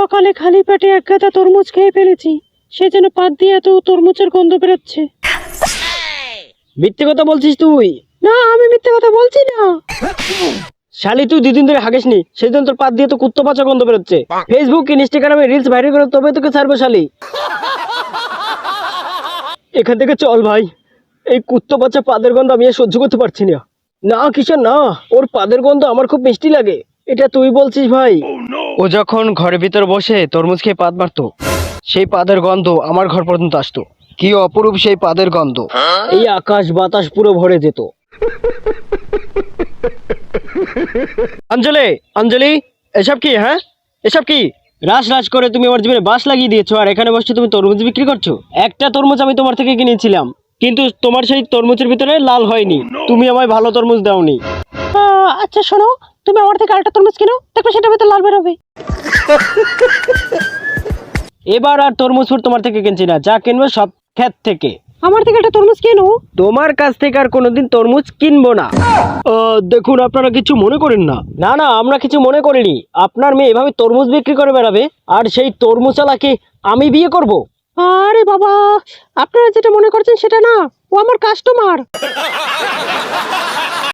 সকালে খালি পেটে এক গাদা তরমুজ খেয়ে ফেলেছি, সেজন্য পাত দিয়ে এত তরমুজের গন্ধ বেরোচ্ছে। মিথ্যে কথা বলছিস তুই? না, আমি মিথ্যে কথা বলছি না। শালি তুই 2 দিন ধরে হাগিসনি, সেই জন্য তোর পাত দিয়ে তো কুত্তো পচা গন্ধ বেরোচ্ছে। ফেসবুক ইনস্টাগ্রামে রিলস ভাইরাল করে তবে তোকে ছাড়বো শালি। এখান থেকে চল ভাই, এই কুত্তো পচা পাদের গন্ধ আমি আর সহ্য করতে পারছি না। না কিশোর না, ওর পাদের গন্ধ আমার খুব মিষ্টি লাগে। এটা তুই বলছিস ভাই? ও যখন ঘরের ভিতর বসে তরমুজ খেয়ে পাদ মারতো, সেই পাদের গন্ধ আমার ঘর পর্যন্ত আসতো। কি অপরূপ সেই পাদের গন্ধ, এই আকাশ বাতাস পুরো ভরে যেত। অঞ্জলি, অঞ্জলি, এসব কি? হ্যাঁ, এসব কি? রাস রাস করে তুমি আমার জীবনে বাস লাগিয়ে দিয়েছো, আর এখানে বসে তুমি তরমুজ বিক্রি করছো। একটা তরমুজ আমি তোমার থেকে কিনেছিলাম, কিন্তু তোমার সেই তরমুজের ভিতরে লাল হয়নি। তুমি আমায় ভালো তরমুজ দাওনি। আচ্ছা শোনো, তুমি আমার থেকে আরেকটা তরমুজ কিনো, দেখবে সেটার ভিতরে লাল বেরোবে। এবার আর তরমুজ ফুড তোমার থেকে কিনছি না, যা কিনবো সব ক্ষেত থেকে। আমার থেকে একটা তরমুজ কিনো। তোমার কাছ থেকে আর কোনোদিন তরমুজ কিনবো না। দেখুন, আপনারা কিছু মনে করেন না। না না, আমরা কিছু মনে করিনি। আপনার মেয়ে এভাবে তরমুজ বিক্রি করে বেড়াবে, আর সেই তরমুজওয়ালাকে আমি বিয়ে করব? আরে বাবা, আপনারা যেটা মনে করছেন সেটা না, ও আমার কাস্টমার।